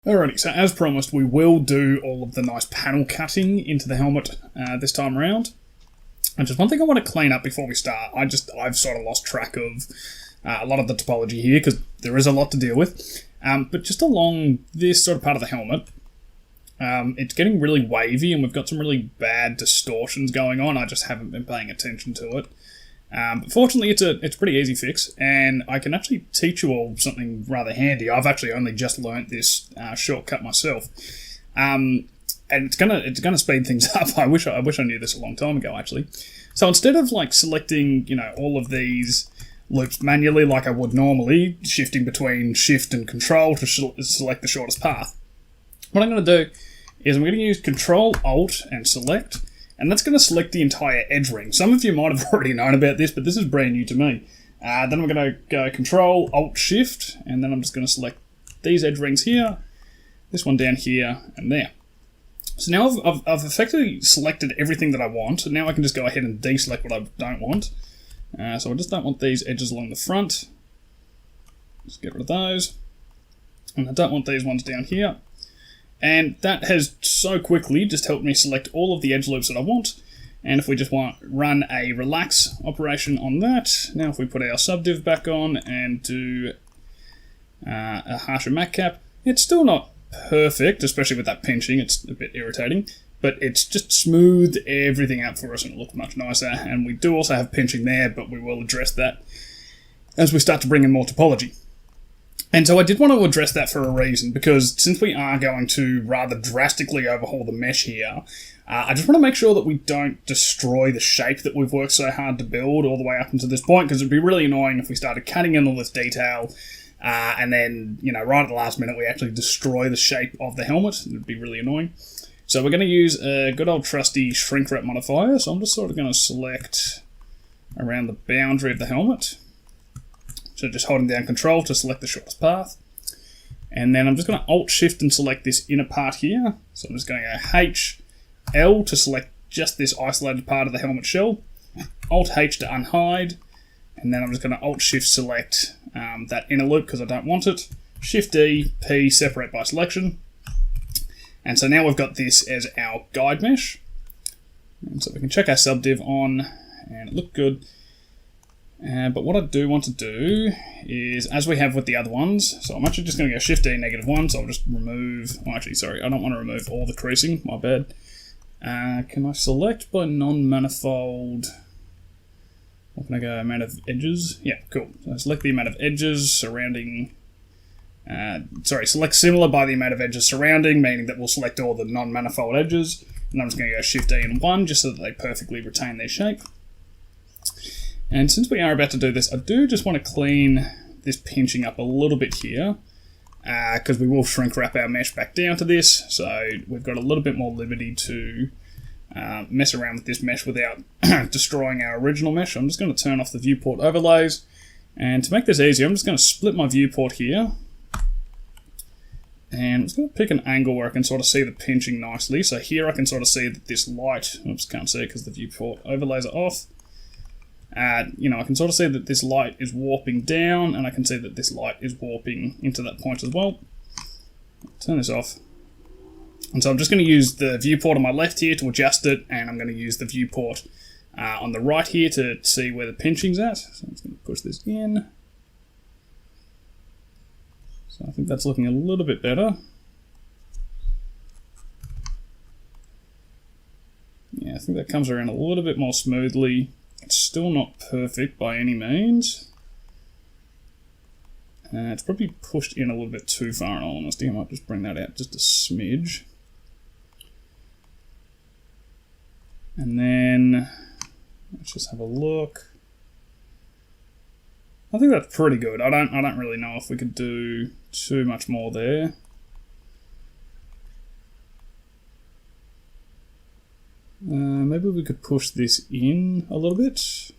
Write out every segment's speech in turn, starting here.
Alrighty, so as promised, we will do all of the nice panel cutting into the helmet this time around. And just one thing I want to clean up before we start. I've sort of lost track of a lot of the topology here because there is a lot to deal with. But just along this sort of part of the helmet, it's getting really wavy and we've got some really bad distortions going on. I just haven't been paying attention to it. But fortunately, it's a pretty easy fix, and I can actually teach you all something rather handy. I've actually only just learnt this shortcut myself, and it's gonna speed things up. I wish I knew this a long time ago, actually. So instead of like selecting all of these loops manually like I would normally, shifting between Shift and Control to select the shortest path, what I'm going to do is I'm going to use Control Alt and Select. And that's going to select the entire edge ring. Some of you might have already known about this, but this is brand new to me. Then I'm going to go Control, Alt, Shift, and then I'm just going to select these edge rings here, this one down here, and there. So now I've effectively selected everything that I want, and now I can just go ahead and deselect what I don't want. So I just don't want these edges along the front. Just get rid of those. And I don't want these ones down here. And that has so quickly just helped me select all of the edge loops that I want. And if we just run a relax operation on that, now if we put our subdiv back on and do a harsher matte cap, it's still not perfect, especially with that pinching, it's a bit irritating, but it's just smoothed everything out for us and it looks much nicer. And we do also have pinching there, but we will address that as we start to bring in more topology. And so I did want to address that for a reason, because since we are going to rather drastically overhaul the mesh here, I just want to make sure that we don't destroy the shape that we've worked so hard to build all the way up until this point, because it'd be really annoying if we started cutting in all this detail, and then, right at the last minute we actually destroy the shape of the helmet. It'd be really annoying. So we're going to use a good old trusty shrinkwrap modifier, so I'm just sort of going to select around the boundary of the helmet. So just holding down Control to select the shortest path. And then I'm just going to Alt-Shift and select this inner part here. So I'm just going to go H-L to select just this isolated part of the helmet shell. Alt-H to unhide. And then I'm just going to Alt-Shift select that inner loop because I don't want it. Shift-D, P, separate by selection. And so now we've got this as our guide mesh. And so we can check our subdiv on, and it looked good. But what I do want to do is, as we have with the other ones, so I'm actually just going to go Shift-D, -1, so I'll just remove, I don't want to remove all the creasing, my bad. Can I select by non-manifold? Or can I go amount of edges? Yeah, cool. So I select the amount of edges surrounding, select similar by the amount of edges surrounding, meaning that we'll select all the non-manifold edges, and I'm just going to go Shift-D and 1 just so that they perfectly retain their shape. And since we are about to do this, I do just want to clean this pinching up a little bit here, because we will shrink wrap our mesh back down to this, so we've got a little bit more liberty to mess around with this mesh without destroying our original mesh. I'm just going to turn off the viewport overlays, and to make this easier, I'm just going to split my viewport here, and I'm just going to pick an angle where I can sort of see the pinching nicely. So here I can sort of see that this light, oops, can't see it because the viewport overlays are off. I can sort of see that this light is warping down, and I can see that this light is warping into that point as well. Turn this off. And so I'm just going to use the viewport on my left here to adjust it, and I'm going to use the viewport on the right here to see where the pinching's at. So I'm just going to push this in. So I think that's looking a little bit better. Yeah, I think that comes around a little bit more smoothly. It's still not perfect by any means. It's probably pushed in a little bit too far in all honesty. I might just bring that out just a smidge. And then let's just have a look. I think that's pretty good. I don't really know if we could do too much more there. Maybe we could push this in a little bit.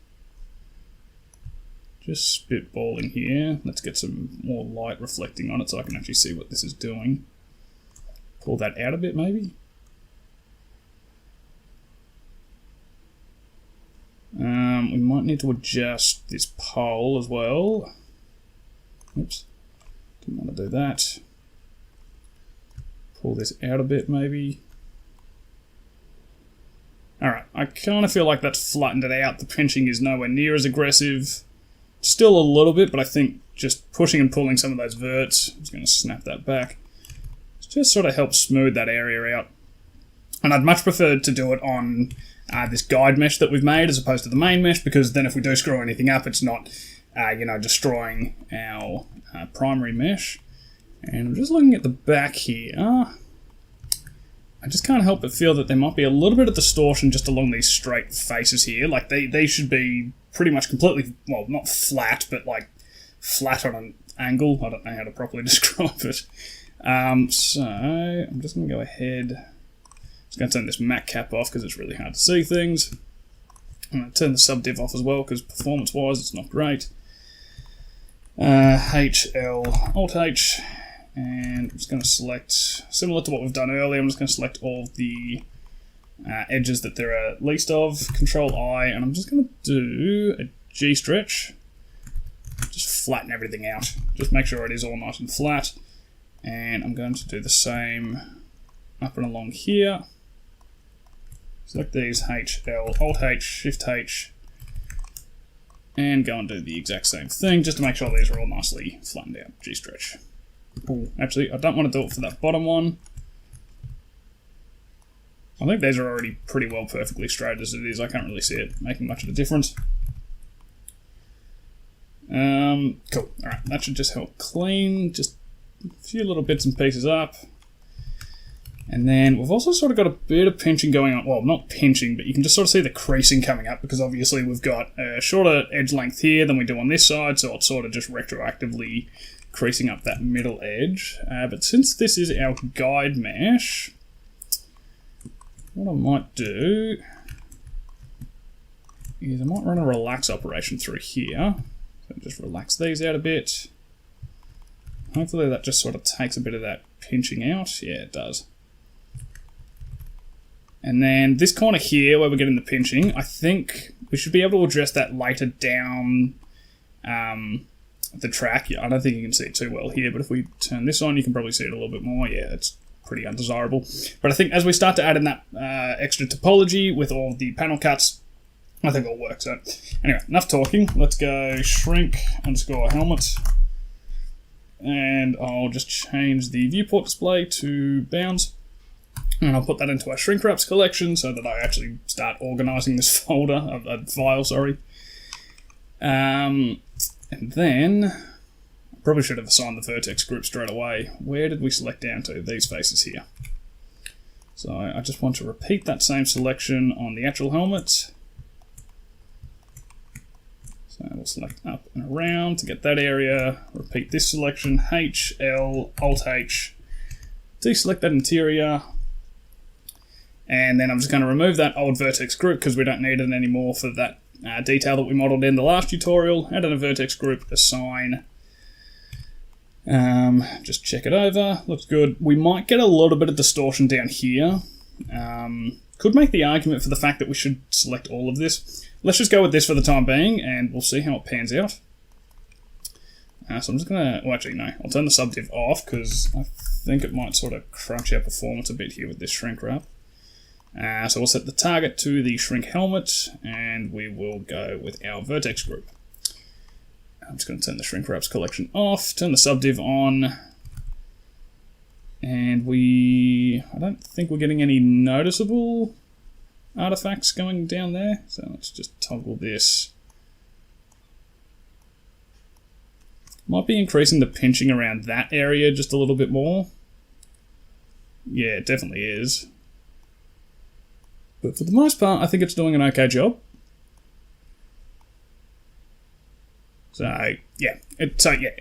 Just spitballing here. Let's get some more light reflecting on it so I can actually see what this is doing. Pull that out a bit maybe. We might need to adjust this pole as well. Oops, didn't want to do that. pull this out a bit maybe. Alright, I kind of feel like that's flattened it out. The pinching is nowhere near as aggressive. Still a little bit, but I think just pushing and pulling some of those verts, I'm just going to snap that back, just sort of helps smooth that area out. And I'd much prefer to do it on this guide mesh that we've made as opposed to the main mesh, because then if we do screw anything up, it's not, destroying our primary mesh. And I'm just looking at the back here. I just can't help but feel that there might be a little bit of distortion just along these straight faces here. Like, they should be pretty much completely, well, not flat, but like flat on an angle. I don't know how to properly describe it. So I'm just going to go ahead. Just going to turn this matte cap off because it's really hard to see things. I'm going to turn the subdiv off as well because performance-wise it's not great. HL, Alt-H. And I'm just going to select, similar to what we've done earlier, I'm just going to select all of the edges that there are least of, Control-I, and I'm just going to do a G-stretch, just flatten everything out, just make sure it is all nice and flat, and I'm going to do the same up and along here, select these, HL, Alt-H, Shift-H, and go and do the exact same thing, just to make sure these are all nicely flattened out, G-stretch. Ooh, actually, I don't want to do it for that bottom one. I think these are already pretty well perfectly straight as it is. I can't really see it making much of a difference. Cool. Alright, that should just help clean just a few little bits and pieces up. And then we've also sort of got a bit of pinching going on. Well, not pinching, but you can just sort of see the creasing coming up because obviously we've got a shorter edge length here than we do on this side, so it's sort of just retroactively creasing up that middle edge. But since this is our guide mesh, what I might do is I might run a relax operation through here. So just relax these out a bit. Hopefully that just sort of takes a bit of that pinching out. Yeah, it does. And then this corner here where we're getting the pinching, I think we should be able to address that later down the track. I don't think you can see it too well here, but if we turn this on, you can probably see it a little bit more. Yeah, it's pretty undesirable. But I think as we start to add in that extra topology with all the panel cuts, I think it'll work. So anyway, enough talking. Let's go shrink_helmet. And I'll just change the viewport display to bounds. And I'll put that into our shrinkwraps collection so that I actually start organizing this folder, file, sorry. And then, I probably should have assigned the vertex group straight away. Where did we select down to? These faces here. So I just want to repeat that same selection on the actual helmet. So we'll select up and around to get that area. Repeat this selection, H, L, Alt-H. Deselect that interior. And then I'm just going to remove that old vertex group because we don't need it anymore for that detail that we modeled in the last tutorial. Add in a vertex group, assign. Just check it over. Looks good. We might get a little bit of distortion down here. Could make the argument for the fact that we should select all of this. Let's just go with this for the time being, and we'll see how it pans out. So I'm just going to... Well, actually, no. I'll turn the subdiv off because I think it might sort of crunch our performance a bit here with this shrink wrap. So we'll set the target to the shrink helmet, and we will go with our vertex group. I'm just going to turn the shrink wraps collection off, turn the subdiv on, and I don't think we're getting any noticeable artifacts going down there, so let's just toggle this. Might be increasing the pinching around that area just a little bit more. Yeah, it definitely is. But for the most part, I think it's doing an okay job. So, yeah.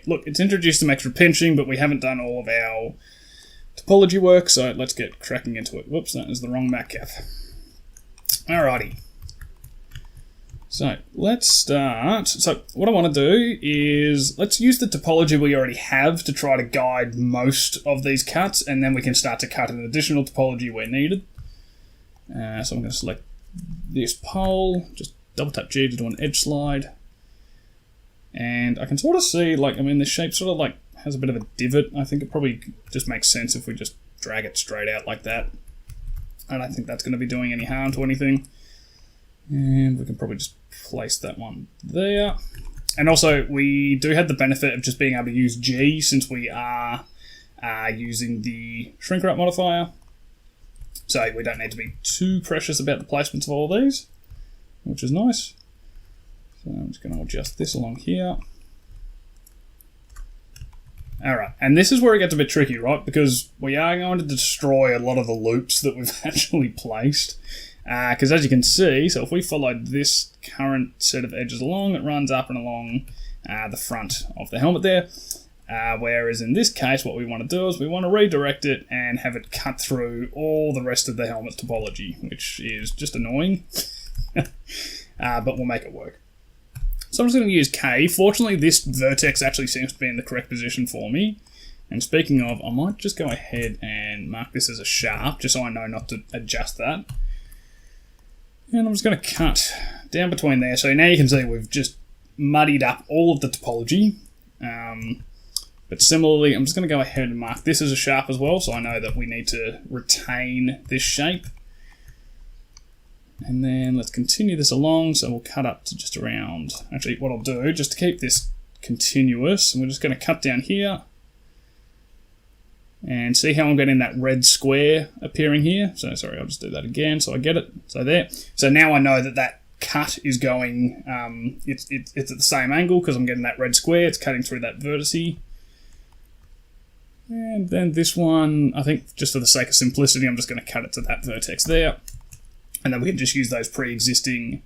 Look, it's introduced some extra pinching, but we haven't done all of our topology work, so let's get cracking into it. Whoops, that is the wrong mat cap. Alrighty. So, let's start. So, what I want to do is, let's use the topology we already have to try to guide most of these cuts, and then we can start to cut an additional topology where needed. So I'm going to select this pole, just double tap G to do an edge slide. And I can sort of see, this shape sort of has a bit of a divot. I think it probably just makes sense if we just drag it straight out like that. I don't think that's going to be doing any harm to anything. And we can probably just place that one there. And also, we do have the benefit of just being able to use G since we are using the shrinkwrap modifier. So we don't need to be too precious about the placements of all of these, which is nice. So I'm just going to adjust this along here. Alright, and this is where it gets a bit tricky, right? Because we are going to destroy a lot of the loops that we've actually placed. Because as you can see, so if we follow this current set of edges along, it runs up and along the front of the helmet there. Whereas in this case, what we want to do is we want to redirect it and have it cut through all the rest of the helmet topology, which is just annoying. But we'll make it work. So I'm just going to use K. Fortunately, this vertex actually seems to be in the correct position for me. And speaking of, I might just go ahead and mark this as a sharp, just so I know not to adjust that. And I'm just going to cut down between there. So now you can see we've just muddied up all of the topology. But similarly, I'm just going to go ahead and mark this as a sharp as well, so I know that we need to retain this shape. And then let's continue this along, so we'll cut up to just around... Actually, what I'll do, just to keep this continuous, we're just going to cut down here. And see how I'm getting that red square appearing here? So, sorry, I'll just do that again, so I get it. So there. So now I know that that cut is going... it's at the same angle, because I'm getting that red square. It's cutting through that vertice. And then this one, I think, just for the sake of simplicity, I'm just going to cut it to that vertex there. And then we can just use those pre-existing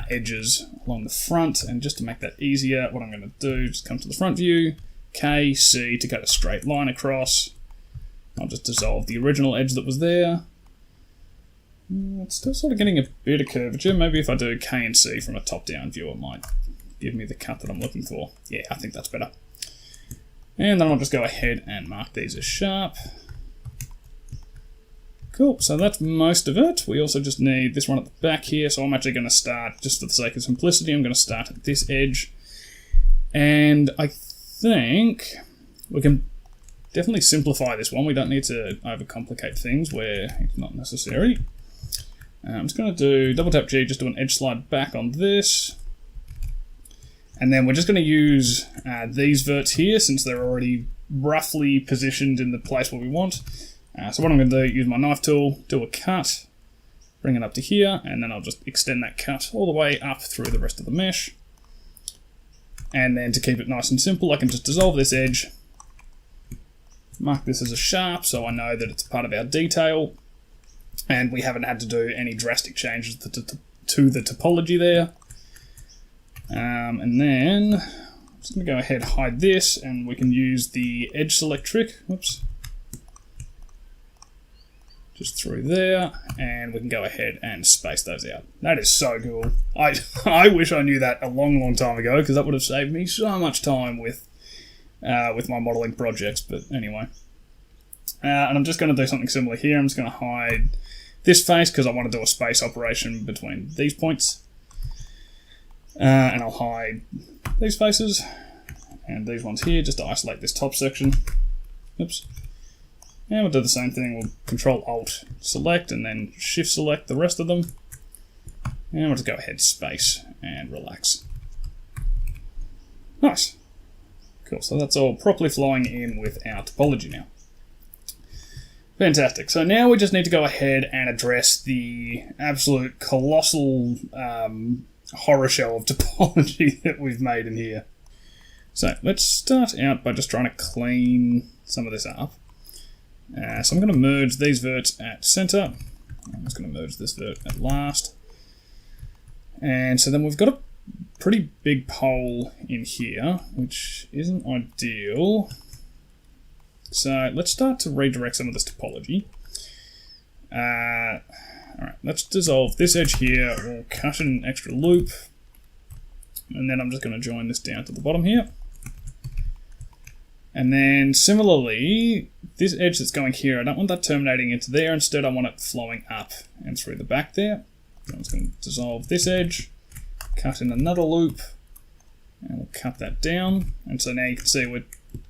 edges along the front. And just to make that easier, what I'm going to do, just come to the front view, K, C to cut a straight line across. I'll just dissolve the original edge that was there. It's still sort of getting a bit of curvature. Maybe if I do K and C from a top-down view, it might give me the cut that I'm looking for. Yeah, I think that's better. And then I'll just go ahead and mark these as sharp. Cool, so that's most of it. We also just need this one at the back here, so I'm actually going to start, just for the sake of simplicity, I'm going to start at this edge. And I think we can definitely simplify this one. We don't need to overcomplicate things where it's not necessary. I'm just going to do double tap G, just do an edge slide back on this. And then we're just going to use these verts here, since they're already roughly positioned in the place where we want. So what I'm going to do, use my knife tool, do a cut, bring it up to here, and then I'll just extend that cut all the way up through the rest of the mesh. And then to keep it nice and simple, I can just dissolve this edge, mark this as a sharp so I know that it's part of our detail, and we haven't had to do any drastic changes to the topology there. And then I'm just going to go ahead and hide this, and we can use the edge select trick. Whoops. Just through there, and we can go ahead and space those out. That is so cool. I wish I knew that a long time ago, because that would have saved me so much time with my modeling projects. But anyway, and I'm just going to do something similar here. I'm just going to hide this face because I want to do a space operation between these points, and I'll hide these faces and these ones here just to isolate this top section. Oops. And we'll do the same thing, we'll Control-Alt select and then Shift select the rest of them. And we'll just go ahead, space, and relax. Nice. Cool, so that's all properly flowing in with our topology now. Fantastic, so now we just need to go ahead and address the absolute colossal horror show of topology that we've made in here. So let's start out by just trying to clean some of this up. So I'm going to merge these verts at center. I'm just going to merge this vert at last. And so then we've got a pretty big pole in here, which isn't ideal. So let's start to redirect some of this topology. Alright, let's dissolve this edge here. We'll cut an extra loop. And then I'm just going to join this down to the bottom here. And then similarly, this edge that's going here, I don't want that terminating into there. Instead, I want it flowing up and through the back there. So I'm just going to dissolve this edge, cut in another loop, and we'll cut that down. And so now you can see we're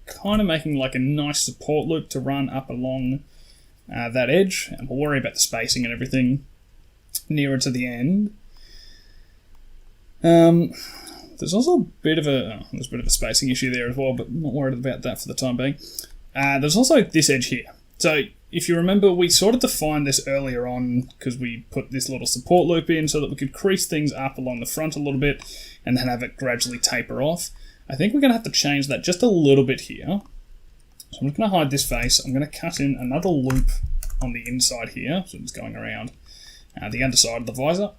kind of making like a nice support loop to run up along that edge, and we'll worry about the spacing and everything nearer to the end. There's also a bit of a spacing issue there as well, but I'm not worried about that for the time being. There's also this edge here. So if you remember, we sort of defined this earlier on because we put this little support loop in so that we could crease things up along the front a little bit and then have it gradually taper off. I think we're going to have to change that just a little bit here. So I'm just going to hide this face. I'm going to cut in another loop on the inside here, so it's going around the underside of the visor.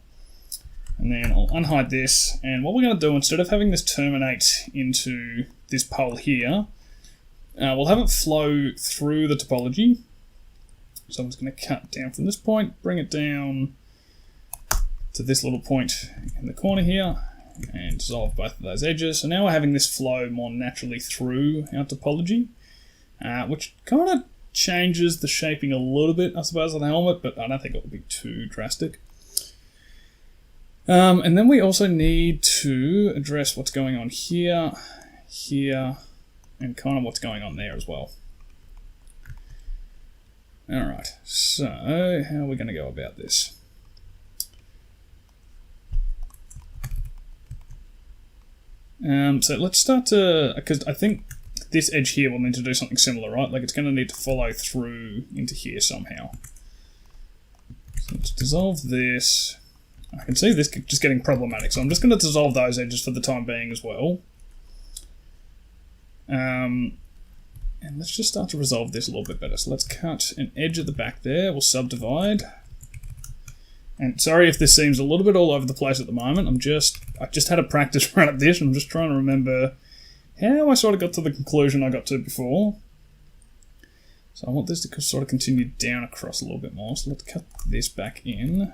And then I'll unhide this, and what we're going to do, instead of having this terminate into this pole here, we'll have it flow through the topology. So I'm just going to cut down from this point, bring it down to this little point in the corner here, and dissolve both of those edges. So now we're having this flow more naturally through our topology, which kind of changes the shaping a little bit, I suppose, of the helmet, but I don't think it will be too drastic. And then we also need to address what's going on here, here, and kind of what's going on there as well. Alright, so how are we going to go about this? So let's start to, because I think this edge here will need to do something similar, right? Like it's going to need to follow through into here somehow. So let's dissolve this. I can see this just getting problematic, so I'm just going to dissolve those edges for the time being as well. And let's just start to resolve this a little bit better. So let's cut an edge at the back there, we'll subdivide. And sorry if this seems a little bit all over the place at the moment, I just had a practice run at this, and I'm just trying to remember how I sort of got to the conclusion I got to before. So I want this to sort of continue down across a little bit more, so let's cut this back in.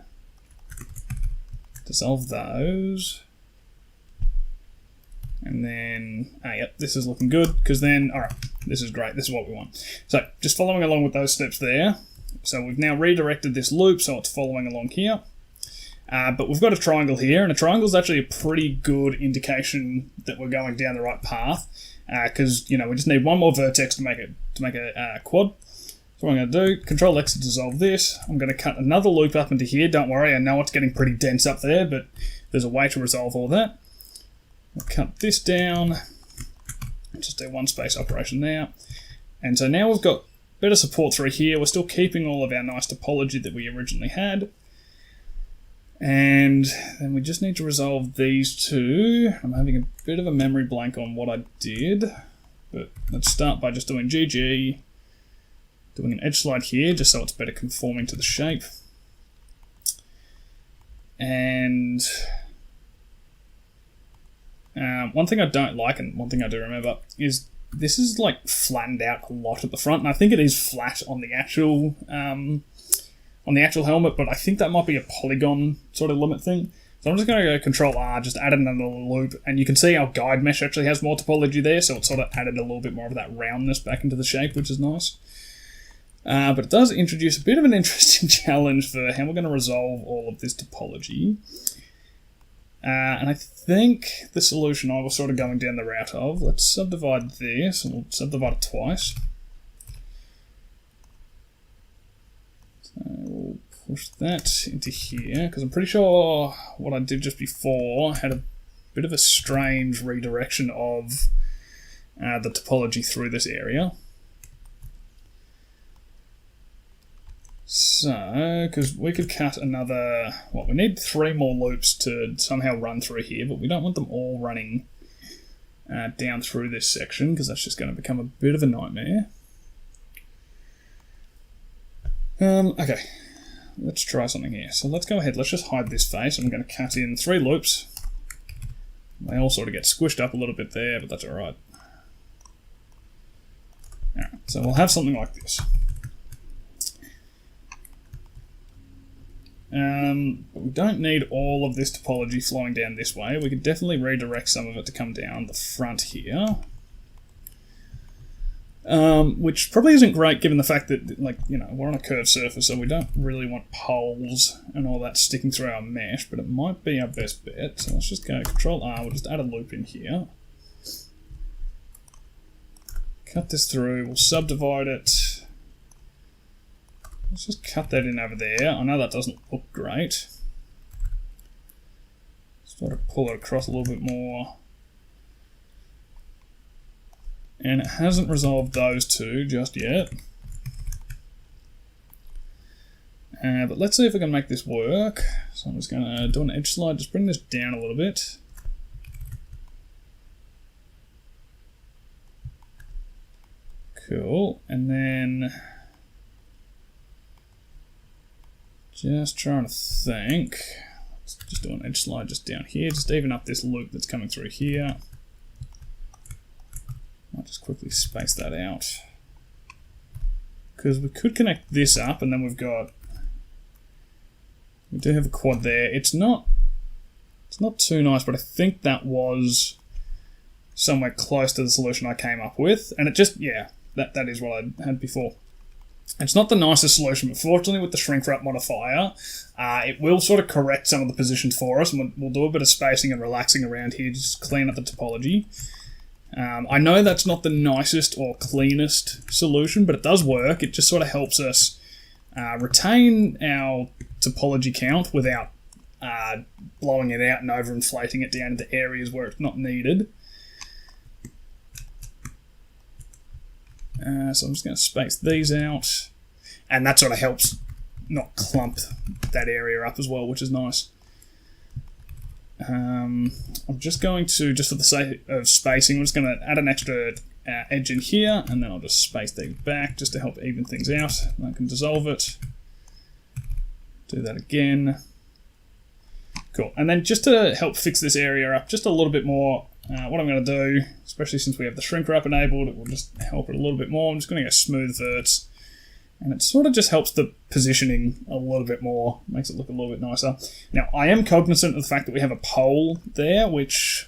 Dissolve those, and then, yep, this is looking good, because then, alright, this is great, this is what we want. So, just following along with those steps there, so we've now redirected this loop, so it's following along here, but we've got a triangle here, and a triangle is actually a pretty good indication that we're going down the right path, because, you know, we just need one more vertex to make a quad. So what I'm going to do, Control X to dissolve this. I'm going to cut another loop up into here. Don't worry, I know it's getting pretty dense up there, but there's a way to resolve all that. I'll cut this down. Just do one space operation there. And so now we've got better support through here. We're still keeping all of our nice topology that we originally had. And then we just need to resolve these two. I'm having a bit of a memory blank on what I did, but let's start by just doing GG. Doing an edge slide here, just so it's better conforming to the shape. And one thing I don't like, and one thing I do remember, is this is like flattened out a lot at the front, and I think it is flat on the actual helmet, but I think that might be a polygon sort of limit thing. So I'm just going to go Control R, just add another loop, and you can see our guide mesh actually has more topology there, so it's sort of added a little bit more of that roundness back into the shape, which is nice. But it does introduce a bit of an interesting challenge for how we're going to resolve all of this topology. And I think the solution I was sort of going down the route of, let's subdivide this, and we'll subdivide it twice. So we'll push that into here, because I'm pretty sure what I did just before had a bit of a strange redirection of the topology through this area. So, because we could cut another, well, we need 3 more loops to somehow run through here, but we don't want them all running down through this section, because that's just going to become a bit of a nightmare. Okay, let's try something here. So let's go ahead, let's just hide this face. I'm going to cut in 3 loops. They all sort of get squished up a little bit there, but that's alright. Alright, so we'll have something like this. But we don't need all of this topology flowing down this way. We could definitely redirect some of it to come down the front here. Which probably isn't great given the fact that, like, you know, we're on a curved surface, so we don't really want poles and all that sticking through our mesh, but it might be our best bet. So let's just go Control R, we'll just add a loop in here. cut this through, we'll subdivide it. Let's just cut that in over there. I know that doesn't look great. Sort of pull it across a little bit more. And it hasn't resolved those two just yet. But let's see if we can make this work. So I'm just going to do an edge slide, just bring this down a little bit. Cool, and then just trying to think. Let's just do an edge slide just down here, just even up this loop that's coming through here. I'll just quickly space that out. Because we could connect this up and then we do have a quad there. It's not too nice, but I think that was somewhere close to the solution I came up with. And it just, yeah, that is what I had before. It's not the nicest solution, but fortunately with the shrinkwrap modifier, it will sort of correct some of the positions for us, and we'll do a bit of spacing and relaxing around here, just clean up the topology. I know that's not the nicest or cleanest solution, but it does work. It just sort of helps us retain our topology count without blowing it out and overinflating it down into areas where it's not needed. So I'm just going to space these out, and that sort of helps not clump that area up as well, which is nice. I'm just going to, just for the sake of spacing, I'm just going to add an extra edge in here, and then I'll just space these back just to help even things out. And I can dissolve it. Do that again. Cool. And then just to help fix this area up just a little bit more, what I'm going to do, especially since we have the shrink wrap enabled, it will just help it a little bit more. I'm just going to go smooth verts, and it sort of just helps the positioning a little bit more, makes it look a little bit nicer. Now, I am cognizant of the fact that we have a pole there, which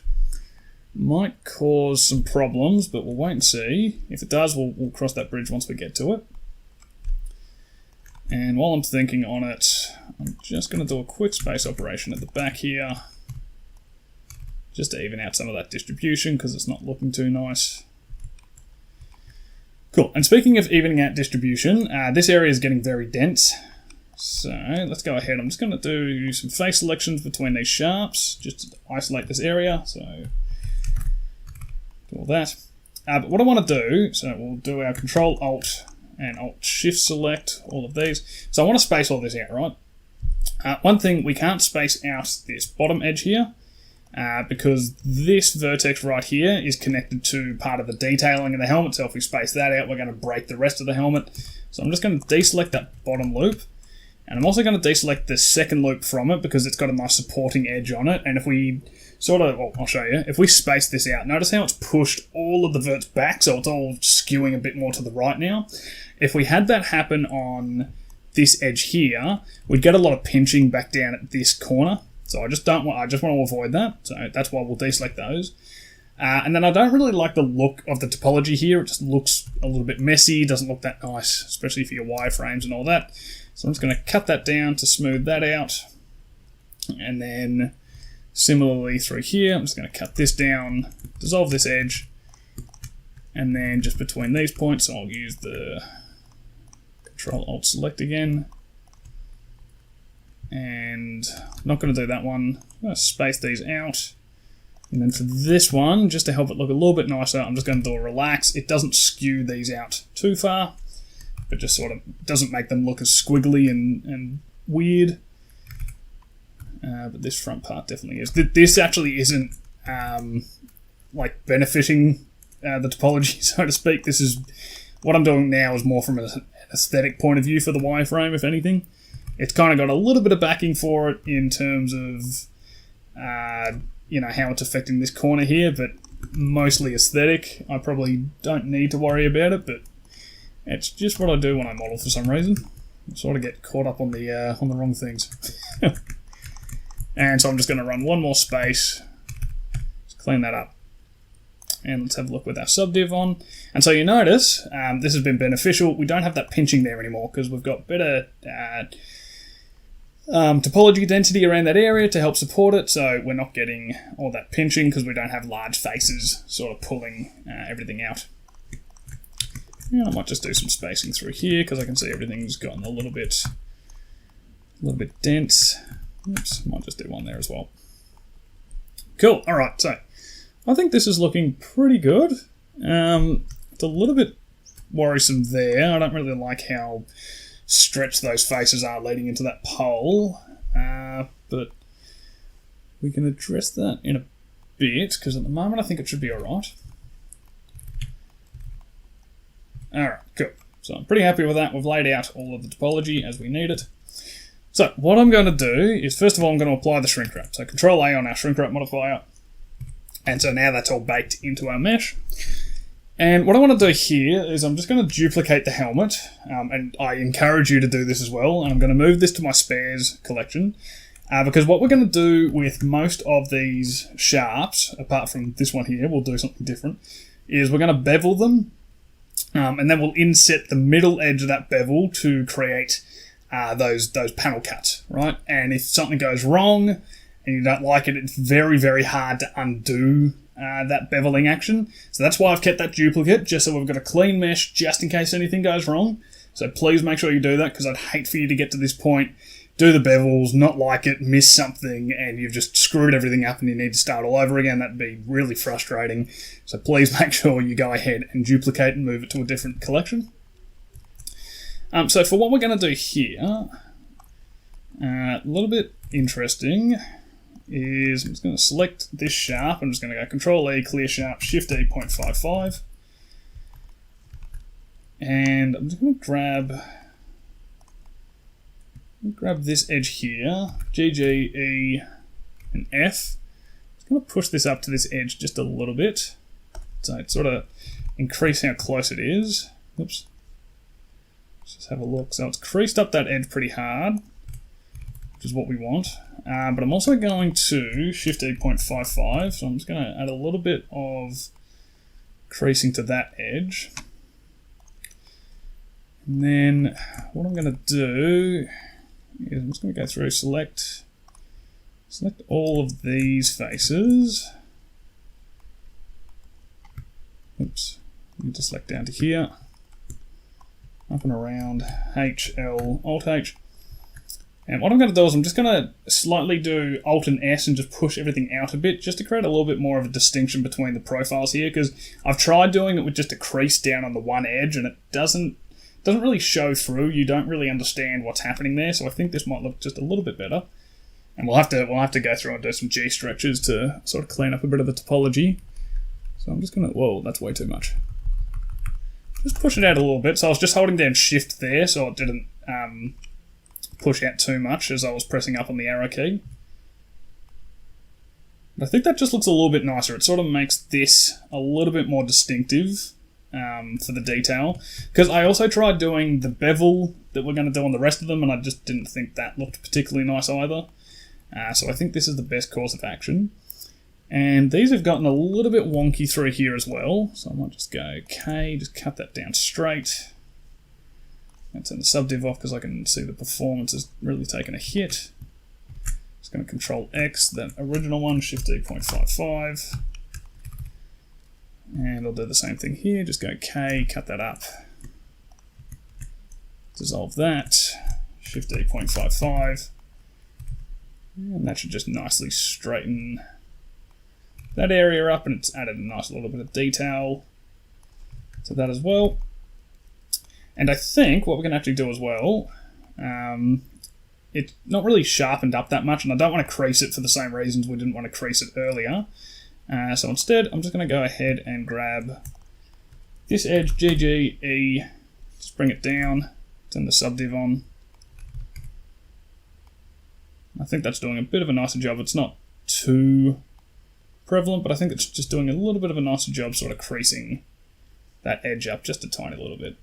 might cause some problems, but we'll wait and see. If it does, we'll cross that bridge once we get to it. And while I'm thinking on it, I'm just going to do a quick space operation at the back here, just to even out some of that distribution because it's not looking too nice. Cool, and speaking of evening out distribution, this area is getting very dense. So let's go ahead. I'm just going to do some face selections between these sharps, just to isolate this area. So do all that. But what I want to do, so we'll do our Control Alt and Alt Shift select all of these. So I want to space all this out, right? One thing, we can't space out this bottom edge here, because this vertex right here is connected to part of the detailing of the helmet, so if we space that out, we're going to break the rest of the helmet. So I'm just going to deselect that bottom loop, and I'm also going to deselect the second loop from it because it's got a nice supporting edge on it, and if we sort of, well, I'll show you, if we space this out, notice how it's pushed all of the verts back, so it's all skewing a bit more to the right now. If we had that happen on this edge here, we'd get a lot of pinching back down at this corner. So I just want to avoid that. So that's why we'll deselect those. And then I don't really like the look of the topology here. It just looks a little bit messy. Doesn't look that nice, especially for your wireframes and all that. So I'm just going to cut that down to smooth that out. And then similarly through here, I'm just going to cut this down, dissolve this edge. And then just between these points, I'll use the Control Alt Select again. And I'm not going to do that one. I'm going to space these out. And then for this one, just to help it look a little bit nicer, I'm just going to do a relax. It doesn't skew these out too far, but just sort of doesn't make them look as squiggly and weird. But this front part definitely is. This actually isn't like benefiting the topology, so to speak. This is what I'm doing now is more from an aesthetic point of view for the wireframe, if anything. It's kind of got a little bit of backing for it in terms of, you know, how it's affecting this corner here, but mostly aesthetic. I probably don't need to worry about it, but it's just what I do when I model for some reason. I sort of get caught up on the wrong things. And so I'm just going to run one more space, just clean that up. And let's have a look with our subdiv on. And so you notice this has been beneficial. We don't have that pinching there anymore because we've got better topology density around that area to help support it. So we're not getting all that pinching because we don't have large faces sort of pulling everything out. And I might just do some spacing through here because I can see everything's gotten a little bit dense. Oops, might just do one there as well. Cool. All right, so I think this is looking pretty good. It's a little bit worrisome there. I don't really like how stretched those faces are leading into that pole, but we can address that in a bit because at the moment I think it should be all right. Alright, cool. So I'm pretty happy with that. We've laid out all of the topology as we need it. So what I'm going to do is, first of all, I'm going to apply the shrink wrap. So Control A on our shrink wrap modifier. And so now that's all baked into our mesh. And what I want to do here is I'm just going to duplicate the helmet. And I encourage you to do this as well. And I'm going to move this to my spares collection. Because what we're going to do with most of these sharps, apart from this one here, we'll do something different, is we're going to bevel them. And then we'll inset the middle edge of that bevel to create those panel cuts, right? And if something goes wrong and you don't like it, it's very, very hard to undo that beveling action. So that's why I've kept that duplicate, just so we've got a clean mesh just in case anything goes wrong. So please make sure you do that, because I'd hate for you to get to this point, do the bevels, not like it, miss something, and you've just screwed everything up and you need to start all over again. That'd be really frustrating. So please make sure you go ahead and duplicate and move it to a different collection. So for what we're going to do here, a little bit interesting is I'm just going to select this sharp. I'm just going to go Control E, clear sharp, Shift E 0.55. And I'm just going to grab this edge here, G, G, E, and F. I'm going to push this up to this edge just a little bit. So it sort of increase how close it is. Oops. Let's just have a look. So it's creased up that edge pretty hard, which is what we want. But I'm also going to Shift E 0.55. So I'm just going to add a little bit of creasing to that edge. And then what I'm going to do is I'm just going to go through, select all of these faces. Oops, I need to select down to here, up and around, H, L, Alt H. And what I'm going to do is I'm just going to slightly do Alt and S and just push everything out a bit, just to create a little bit more of a distinction between the profiles here, because I've tried doing it with just a crease down on the one edge and it doesn't really show through. You don't really understand what's happening there, so I think this might look just a little bit better. And we'll have to go through and do some G stretches to sort of clean up a bit of the topology. So I'm just gonna, whoa, that's way too much. Just push it out a little bit. So I was just holding down Shift there, so it didn't push out too much as I was pressing up on the arrow key. But I think that just looks a little bit nicer. It sort of makes this a little bit more distinctive. For the detail, because I also tried doing the bevel that we're going to do on the rest of them, and I just didn't think that looked particularly nice either. So I think this is the best course of action. And these have gotten a little bit wonky through here as well, so I might just go K, just cut that down straight. And turn the subdiv off because I can see the performance has really taken a hit. Just going to Control X, that original one, Shift E 0.55. And I'll do the same thing here, just go K, cut that up. Dissolve that, Shift E 0.55. And that should just nicely straighten that area up, and it's added a nice little bit of detail to that as well. And I think what we're going to actually do as well, it's not really sharpened up that much, and I don't want to crease it for the same reasons we didn't want to crease it earlier. So instead, I'm just going to go ahead and grab this edge, GGE, just bring it down, turn the subdiv on. I think that's doing a bit of a nicer job. It's not too prevalent, but I think it's just doing a little bit of a nicer job sort of creasing that edge up just a tiny little bit.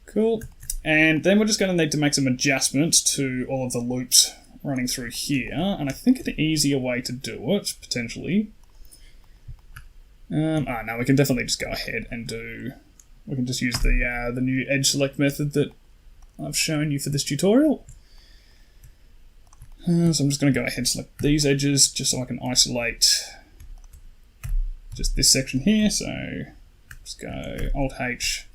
Cool. And then we're just going to need to make some adjustments to all of the loops running through here, and I think an easier way to do it, potentially. No, we can definitely just go ahead and we can just use the new edge select method that I've shown you for this tutorial. So I'm just going to go ahead and select these edges just so I can isolate just this section here. So Just go Alt H,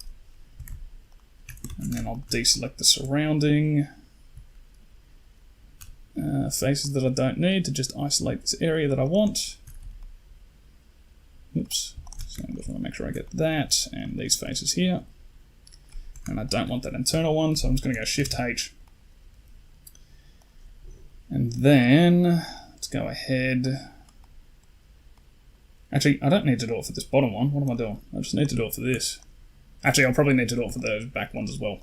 and then I'll deselect the surrounding faces that I don't need to just isolate this area that I want. Oops. So I just want to make sure I get that and these faces here. And I don't want that internal one, so I'm just going to go Shift H. And then let's go ahead. Actually, I don't need to do it for this bottom one. What am I doing? I just need to do it for this. Actually, I'll probably need to do it for those back ones as well.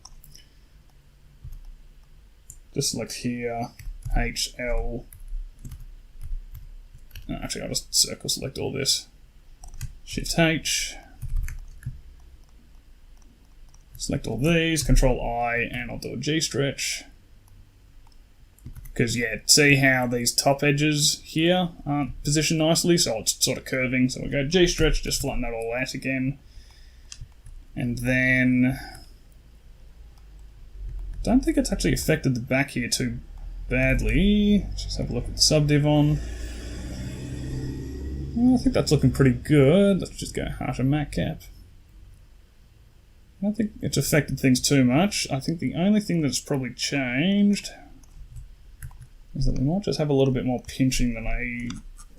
Just select here, H, L. No, actually, I'll just circle select all this. Shift H. Select all these, Control I, and I'll do a G stretch. Because, yeah, see how these top edges here aren't positioned nicely, so it's sort of curving. So we go G stretch, just flatten that all out again. And then, don't think it's actually affected the back here too badly. Let's just have a look at the subdiv on. Well, I think that's looking pretty good. Let's just go harsher matte cap. I don't think it's affected things too much. I think the only thing that's probably changed is that we might just have a little bit more pinching than I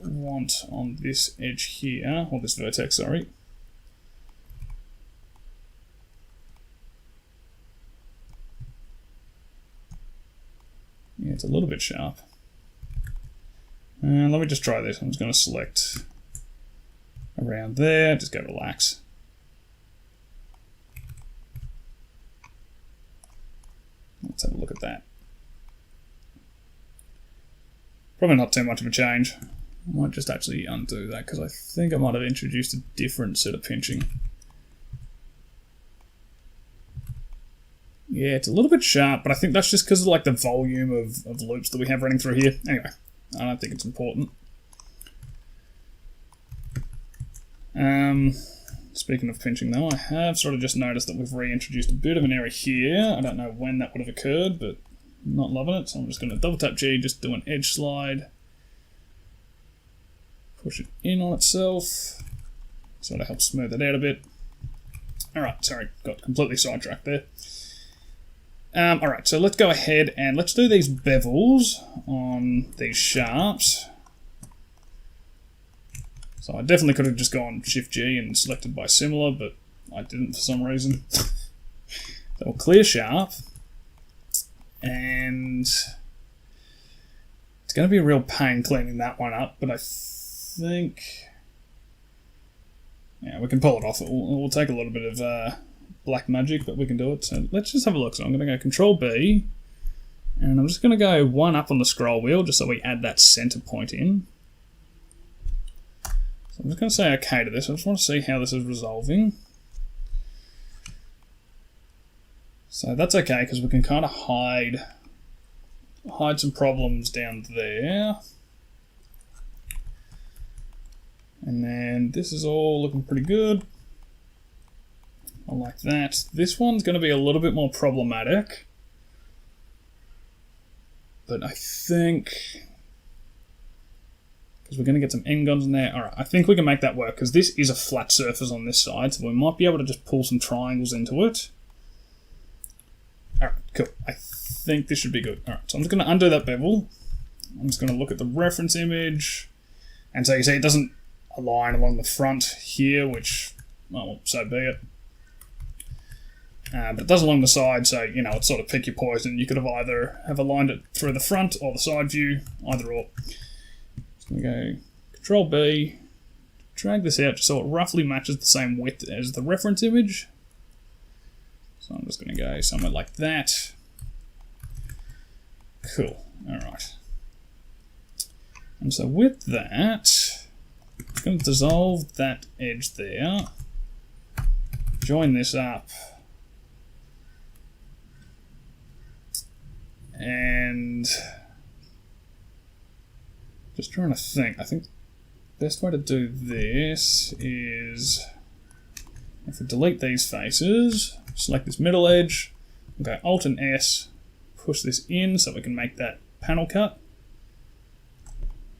want on this edge here, or this vertex, sorry. Yeah, it's a little bit sharp. And let me just try this. I'm just going to select around there, just go relax. Let's have a look at that. Probably not too much of a change. I might just actually undo that because I think I might have introduced a different set of pinching. Yeah, it's a little bit sharp, but I think that's just because of like the volume of loops that we have running through here. Anyway, I don't think it's important. Speaking of pinching though, I have sort of just noticed that we've reintroduced a bit of an error here. I don't know when that would have occurred, but I'm not loving it. So I'm just going to double tap G, just do an edge slide. Push it in on itself. Sort of helps smooth it out a bit. Alright, sorry, got completely sidetracked there. Alright, so let's go ahead and let's do these bevels on these sharps. So I definitely could have just gone Shift G and selected by similar, but I didn't for some reason. So we'll clear sharp. And it's going to be a real pain cleaning that one up, but I think, yeah, we can pull it off. We'll take a little bit of black magic, but we can do it. So let's just have a look. So I'm going to go Control B, and I'm just going to go one up on the scroll wheel just so we add that center point in. So I'm just going to say okay to this. I just want to see how this is resolving. So that's okay because we can kind of hide some problems down there. And then this is all looking pretty good. I like that. This one's going to be a little bit more problematic. But I think, because we're going to get some end guns in there. Alright, I think we can make that work because this is a flat surface on this side. So we might be able to just pull some triangles into it. Alright, cool. I think this should be good. Alright, so I'm just going to undo that bevel. I'm just going to look at the reference image. And so you see it doesn't align along the front here, which, well, so be it. But it does along the side, so, you know, it's sort of pick your poison. You could have either have aligned it through the front or the side view, either or. So we go Control B, drag this out just so it roughly matches the same width as the reference image. So I'm just going to go somewhere like that. Cool. Alright. And so with that, I'm going to dissolve that edge there. Join this up. And just trying to think. I think the best way to do this is if we delete these faces, select this middle edge, we'll go Alt and S, push this in so we can make that panel cut.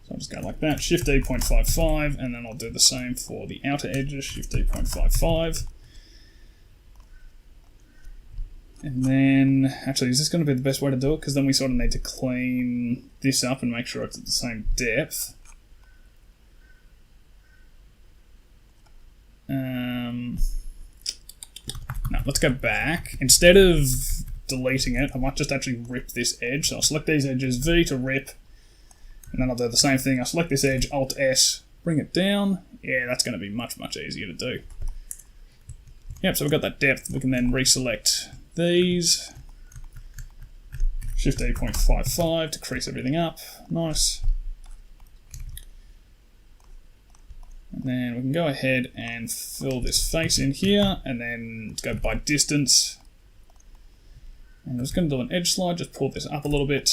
So I'll just go like that, Shift D 0.55, and then I'll do the same for the outer edges, Shift D 0.55. And then, actually, is this going to be the best way to do it? Because then we sort of need to clean this up and make sure it's at the same depth. No, let's go back. Instead of deleting it, I might just actually rip this edge. So I'll select these edges, V to rip, and then I'll do the same thing. I'll select this edge, Alt-S, bring it down. Yeah, that's going to be much, much easier to do. Yep, so we've got that depth. We can then reselect these. Shift D 0.55 to crease everything up. Nice. And then we can go ahead and fill this face in here, and then go by distance. And I'm just going to do an edge slide, just pull this up a little bit.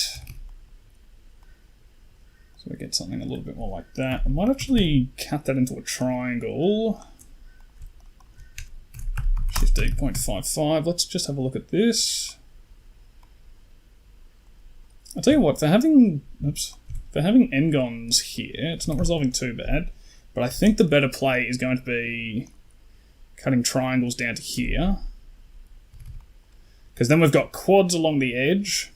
So we get something a little bit more like that. I might actually cut that into a triangle. Shift D 0.55. Let's just have a look at this. I'll tell you what, for having n-gons here, it's not resolving too bad. But I think the better play is going to be cutting triangles down to here. Because then we've got quads along the edge.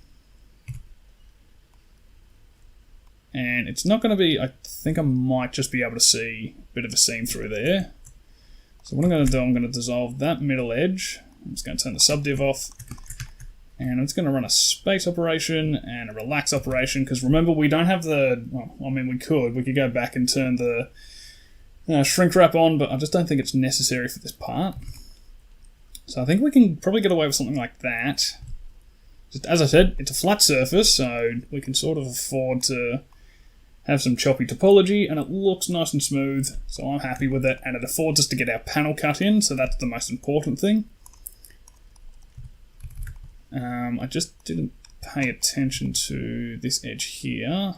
And it's not going to be, I think I might just be able to see a bit of a seam through there. So what I'm going to do, I'm going to dissolve that middle edge. I'm just going to turn the subdiv off. And I'm just going to run a space operation and a relax operation. Because remember, we don't have the, well, I mean, we could go back and turn the shrink wrap on, but I just don't think it's necessary for this part. So I think we can probably get away with something like that. Just as I said, it's a flat surface, so we can sort of afford to have some choppy topology, and it looks nice and smooth, so I'm happy with it, and it affords us to get our panel cut in, so that's the most important thing. I just didn't pay attention to this edge here.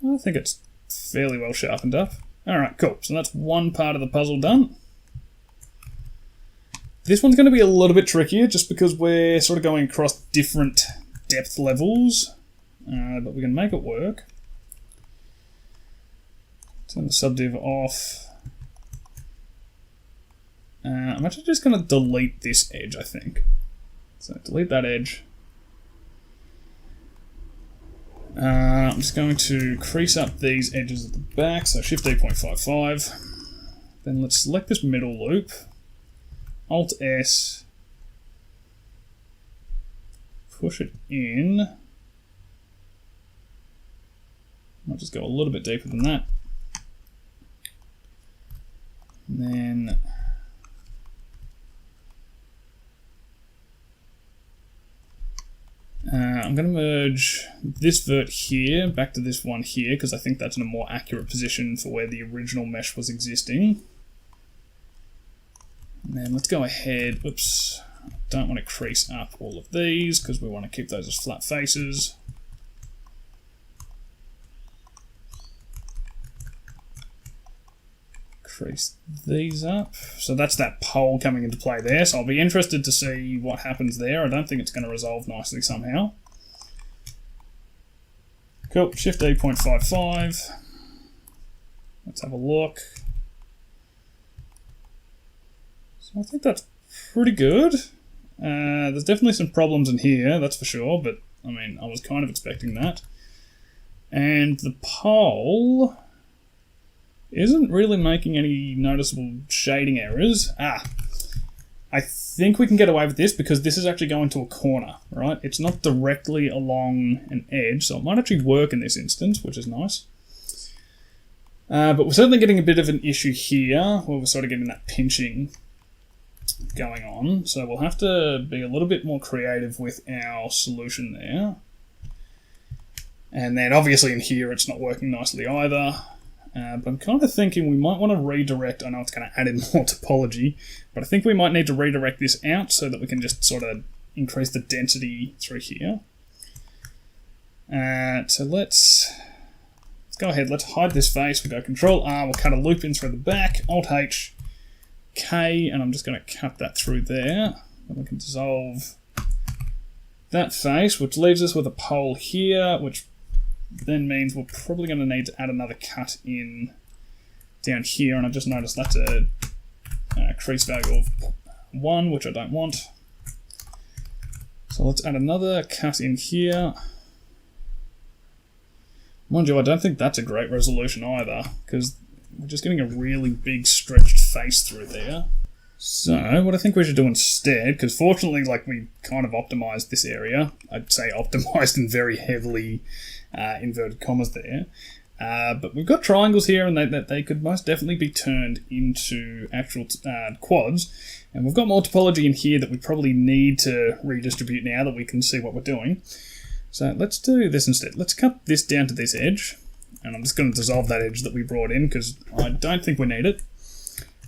I think it's fairly well sharpened up. Alright, cool. So that's one part of the puzzle done. This one's going to be a little bit trickier just because we're sort of going across different depth levels, but we can make it work. Turn the subdiv off. I'm actually just going to delete this edge, I think. So delete that edge. I'm just going to crease up these edges at the back, so Shift D 0.55. Then let's select this middle loop, Alt-S, push it in. I'll just go a little bit deeper than that. And then I'm going to merge this vert here back to this one here because I think that's in a more accurate position for where the original mesh was existing. And then let's go ahead, oops, I don't want to crease up all of these because we want to keep those as flat faces. Crease these up. So that's that pole coming into play there. So I'll be interested to see what happens there. I don't think it's going to resolve nicely somehow. Cool. Shift D 0.55. Let's have a look. So I think that's pretty good. There's definitely some problems in here, that's for sure. But I mean, I was kind of expecting that. And the pole isn't really making any noticeable shading errors. I think we can get away with this because this is actually going to a corner, right? It's not directly along an edge, so it might actually work in this instance, which is nice. But we're certainly getting a bit of an issue here, where we're sort of getting that pinching going on. So we'll have to be a little bit more creative with our solution there. And then obviously in here it's not working nicely either. But I'm kind of thinking we might want to redirect. I know it's going to add in more topology, but I think we might need to redirect this out so that we can just sort of increase the density through here. So let's go ahead. Let's hide this face. We'll go Control R. We'll cut a loop in through the back. Alt H, K, and I'm just going to cut that through there. And we can dissolve that face, which leaves us with a pole here, which then means we're probably going to need to add another cut in down here, and I just noticed that's a crease value of 1, which I don't want. So let's add another cut in here. Mind you, I don't think that's a great resolution either, because we're just getting a really big stretched face through there. So what I think we should do instead, because fortunately, like, we kind of optimized this area. I'd say optimized in very heavily inverted commas there. But we've got triangles here, and they could most definitely be turned into actual quads. And we've got more topology in here that we probably need to redistribute now that we can see what we're doing. So let's do this instead. Let's cut this down to this edge. And I'm just going to dissolve that edge that we brought in, because I don't think we need it.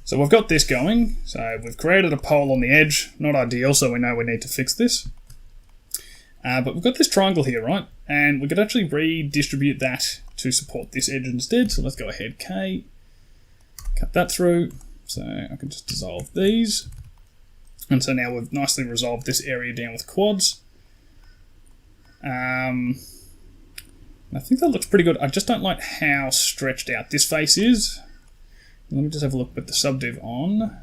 So we've got this going. So we've created a pole on the edge. Not ideal, so we know we need to fix this. But we've got this triangle here, right? And we could actually redistribute that to support this edge instead. So let's go ahead, K, cut that through. So I can just dissolve these. And so now we've nicely resolved this area down with quads. I think that looks pretty good. I just don't like how stretched out this face is. Let me just have a look with the subdiv on.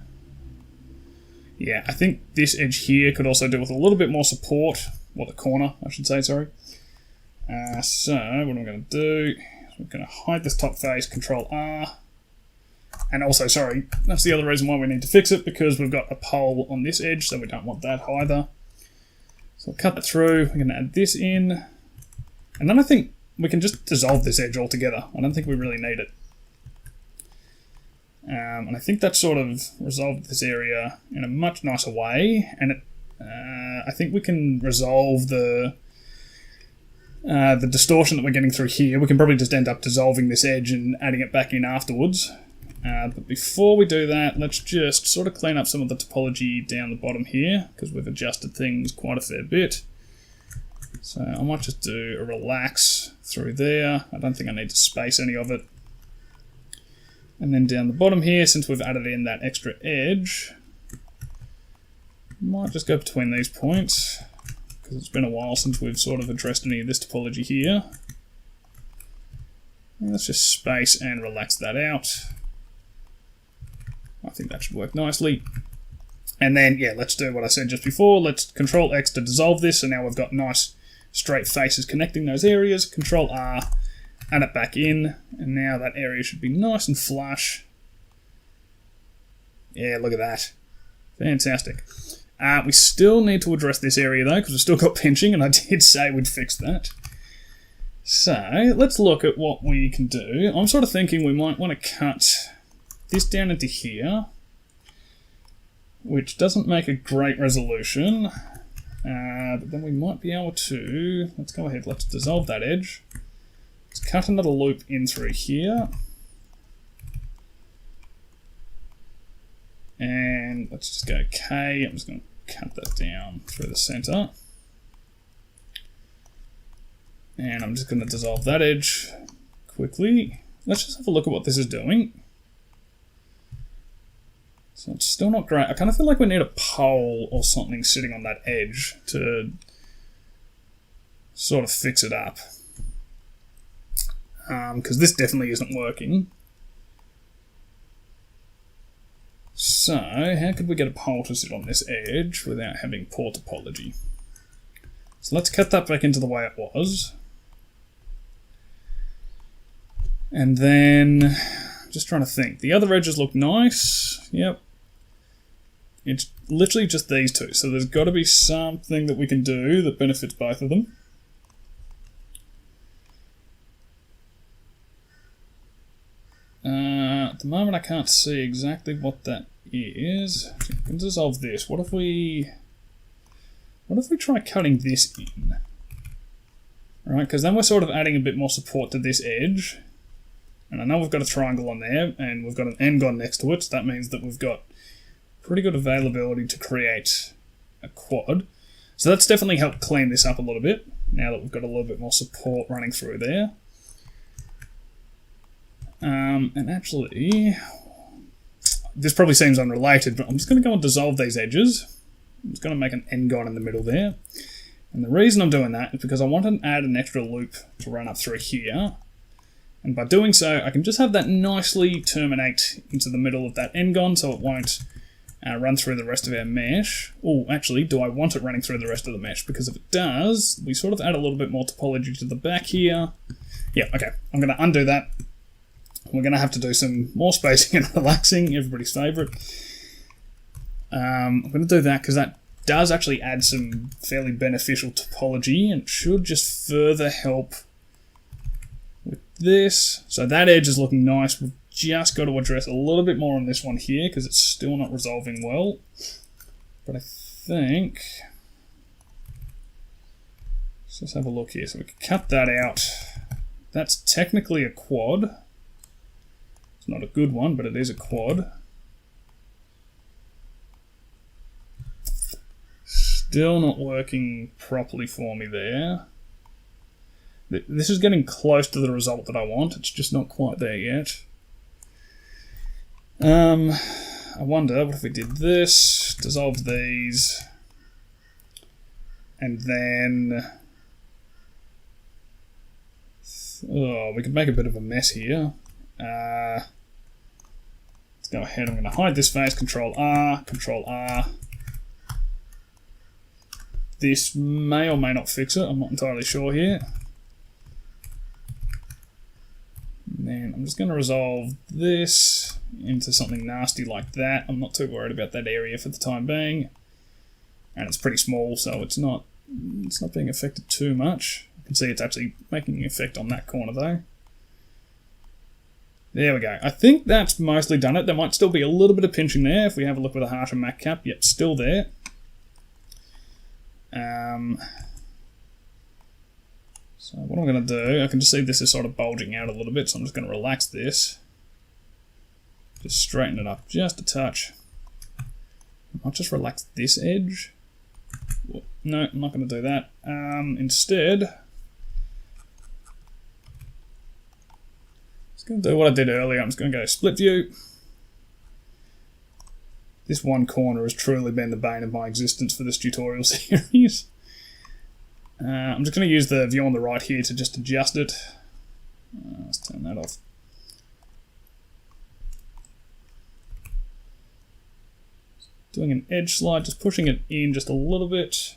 Yeah, I think this edge here could also do with a little bit more support. Well, the corner, I should say, sorry. So, what I'm going to do is we're going to hide this top face, Control R. And also, sorry, that's the other reason why we need to fix it, because we've got a pole on this edge, so we don't want that either. So I'll cut that through, we're going to add this in. And then I think we can just dissolve this edge altogether. I don't think we really need it. And I think that sort of resolved this area in a much nicer way, and I think we can resolve the distortion that we're getting through here. We can probably just end up dissolving this edge and adding it back in afterwards. But before we do that, let's just sort of clean up some of the topology down the bottom here, because we've adjusted things quite a fair bit. So I might just do a relax through there. I don't think I need to space any of it. And then down the bottom here, since we've added in that extra edge, might just go between these points, because it's been a while since we've sort of addressed any of this topology here. And let's just space and relax that out. I think that should work nicely. And then, yeah, let's do what I said just before. Let's Control X to dissolve this, so now we've got nice straight faces connecting those areas. Control R, add it back in, and now that area should be nice and flush. Yeah, look at that. Fantastic. We still need to address this area though, because we've still got pinching, and I did say we'd fix that. So, let's look at what we can do. I'm sort of thinking we might want to cut this down into here, which doesn't make a great resolution, but then we might be able to, let's go ahead, let's dissolve that edge. Let's cut another loop in through here. And let's just go K. I'm just going to cut that down through the center. And I'm just going to dissolve that edge quickly. Let's just have a look at what this is doing. So it's still not great. I kind of feel like we need a pole or something sitting on that edge to sort of fix it up. Because this definitely isn't working. So, how could we get a pole to sit on this edge without having poor topology? So let's cut that back into the way it was. And then, just trying to think. The other edges look nice. Yep. It's literally just these two. So there's got to be something that we can do that benefits both of them. At the moment I can't see exactly what that is. We can dissolve this. What if we try cutting this in? Alright, because then we're sort of adding a bit more support to this edge. And I know we've got a triangle on there, and we've got an n-gon next to it, so that means that we've got pretty good availability to create a quad. So that's definitely helped clean this up a little bit, now that we've got a little bit more support running through there. And actually, this probably seems unrelated, but I'm just going to go and dissolve these edges. I'm just going to make an n-gon in the middle there. And the reason I'm doing that is because I want to add an extra loop to run up through here. And by doing so, I can just have that nicely terminate into the middle of that n-gon so it won't run through the rest of our mesh. Oh, actually, do I want it running through the rest of the mesh? Because if it does, we sort of add a little bit more topology to the back here. Yeah, okay, I'm going to undo that. We're going to have to do some more spacing and relaxing, everybody's favourite. I'm going to do that because that does actually add some fairly beneficial topology and should just further help with this. So that edge is looking nice. We've just got to address a little bit more on this one here because it's still not resolving well. But I think... let's just have a look here. So we can cut that out. That's technically a quad. It's not a good one, but it is a quad. Still not working properly for me there. This is getting close to the result that I want. It's just not quite there yet. I wonder, what if we did this, dissolve these, and then... oh, we could make a bit of a mess here. Let's go ahead, I'm going to hide this face, Control R, Control R. This may or may not fix it, I'm not entirely sure here. And then I'm just going to resolve this into something nasty like that. I'm not too worried about that area for the time being. And it's pretty small, so it's not being affected too much. You can see it's actually making an effect on that corner though. There we go. I think that's mostly done it. There might still be a little bit of pinching there if we have a look with a harsher mac cap. Yep, still there. So what I'm going to do, I can just see this is sort of bulging out a little bit, so I'm just going to relax this. Just straighten it up just a touch. I might just relax this edge. No, I'm not going to do that. Instead, I'm just going to do what I did earlier. I'm just going to go split view. This one corner has truly been the bane of my existence for this tutorial series. I'm just going to use the view on the right here to just adjust it. Let's turn that off. Doing an edge slide, just pushing it in just a little bit.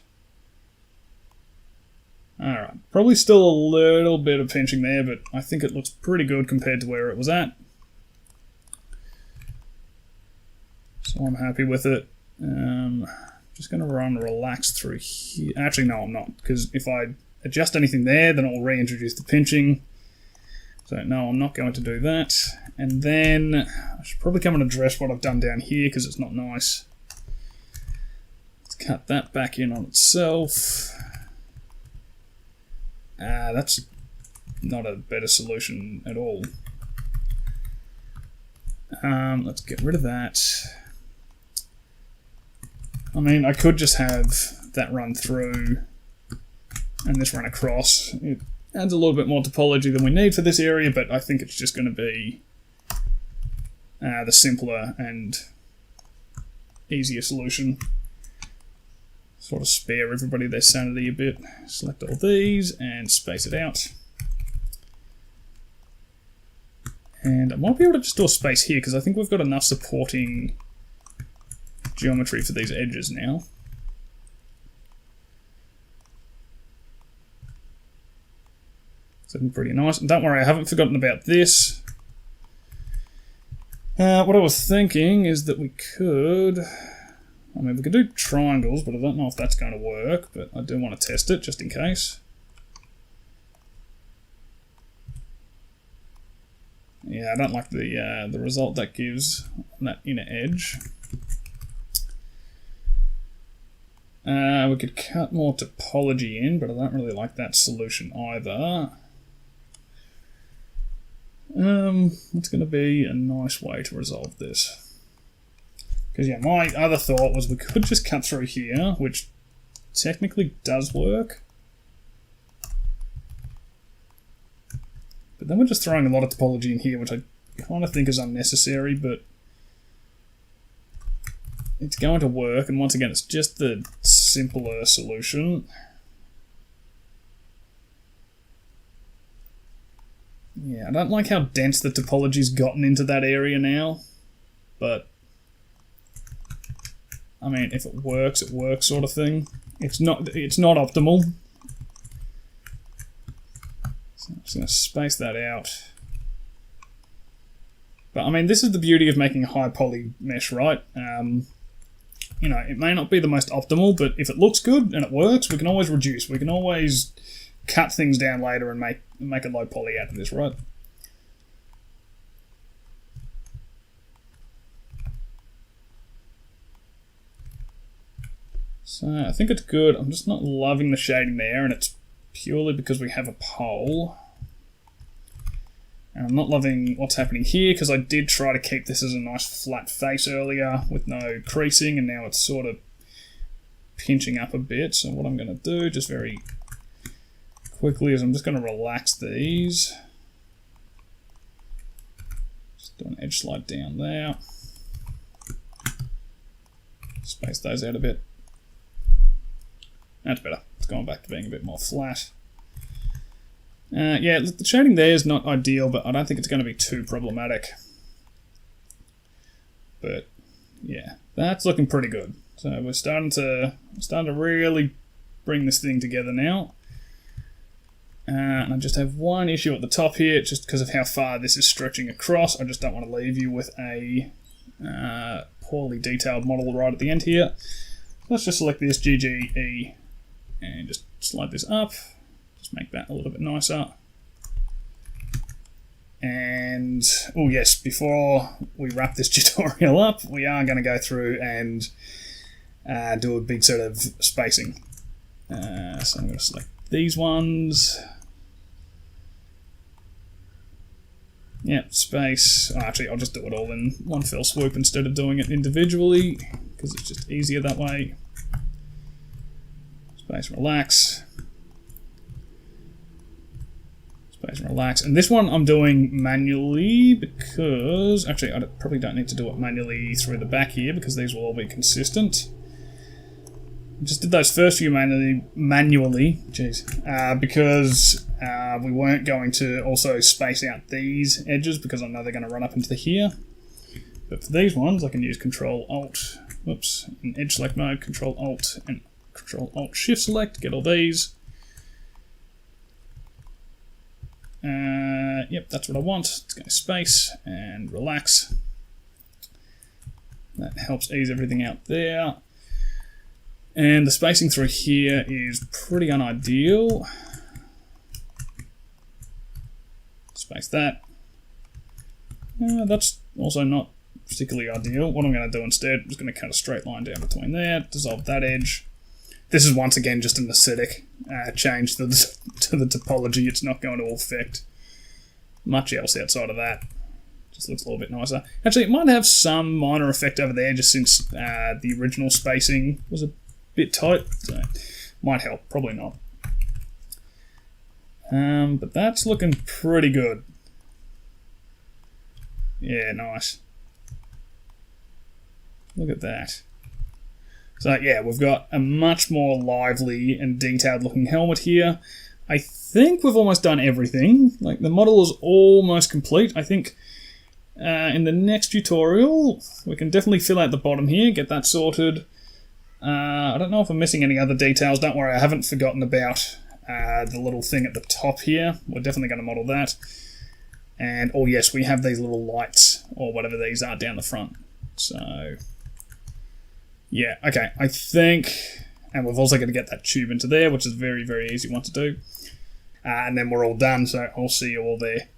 Alright, probably still a little bit of pinching there, but I think it looks pretty good compared to where it was at. So I'm happy with it. Just going to run relax through here. Actually, no, I'm not, because if I adjust anything there, then I'll reintroduce the pinching. So no, I'm not going to do that. And then I should probably come and address what I've done down here, because it's not nice. Let's cut that back in on itself. That's not a better solution at all. Let's get rid of that. I mean, I could just have that run through and this run across. It adds a little bit more topology than we need for this area, but I think it's just going to be the simpler and easier solution. Sort of spare everybody their sanity a bit. Select all these and space it out. And I might be able to just do a space here because I think we've got enough supporting geometry for these edges now. It's looking pretty nice. And don't worry, I haven't forgotten about this. What I was thinking is that we could... I mean, we could do triangles, but I don't know if that's going to work, but I do want to test it just in case. Yeah, I don't like the result that gives on that inner edge. We could cut more topology in, but I don't really like that solution either. What's going to be a nice way to resolve this? Because yeah, my other thought was we could just cut through here, which technically does work. But then we're just throwing a lot of topology in here, which I kind of think is unnecessary, but it's going to work, and once again, it's just the simpler solution. Yeah, I don't like how dense the topology's gotten into that area now, but I mean, if it works sort of thing. It's not optimal. So I'm just going to space that out. But I mean, this is the beauty of making a high poly mesh, right? You know, it may not be the most optimal, but if it looks good and it works, we can always reduce. We can always cut things down later and make a low poly out of this, right? So I think it's good. I'm just not loving the shading there, and it's purely because we have a pole. And I'm not loving what's happening here because I did try to keep this as a nice flat face earlier with no creasing, and now it's sort of pinching up a bit. So what I'm going to do, just very quickly, is I'm just going to relax these. Just do an edge slide down there. Space those out a bit. That's better. It's going back to being a bit more flat. Yeah, the shading there is not ideal, but I don't think it's going to be too problematic. But yeah, that's looking pretty good. So we're starting to really bring this thing together now. And I just have one issue at the top here, just because of how far this is stretching across. I just don't want to leave you with a poorly detailed model right at the end here. Let's just select this GGE and just slide this up. Just make that a little bit nicer. And, oh yes, before we wrap this tutorial up, we are going to go through and do a big sort of spacing. So I'm going to select these ones. Yep, space. Oh, actually, I'll just do it all in one fell swoop instead of doing it individually, because it's just easier that way. Space, relax. Space and relax. And this one I'm doing manually because... Actually, I probably don't need to do it manually through the back here because these will all be consistent. I just did those first few manually because we weren't going to also space out these edges because I know they're going to run up into here. But for these ones, I can use Control-Alt, whoops, in edge select mode, Control-Alt and Control-Alt-Shift select, get all these. Yep, that's what I want. Let's go space and relax. That helps ease everything out there. And the spacing through here is pretty unideal. Space that. That's also not particularly ideal. What I'm going to do instead is going to cut a straight line down between there, dissolve that edge. This is once again just an aesthetic change to the topology. It's not going to affect much else outside of that. Just looks a little bit nicer. Actually, it might have some minor effect over there just since the original spacing was a bit tight. So might help, probably not. But that's looking pretty good. Yeah, nice. Look at that. So yeah, we've got a much more lively and detailed looking helmet here. I think we've almost done everything. Like, the model is almost complete. I think in the next tutorial we can definitely fill out the bottom here, get that sorted. I don't know if I'm missing any other details. Don't worry, I haven't forgotten about the little thing at the top here. We're definitely going to model that. And oh yes, we have these little lights or whatever these are down the front. So yeah, okay, I think, and we've also got to get that tube into there, which is a very, very easy one to do. And then we're all done, so I'll see you all there.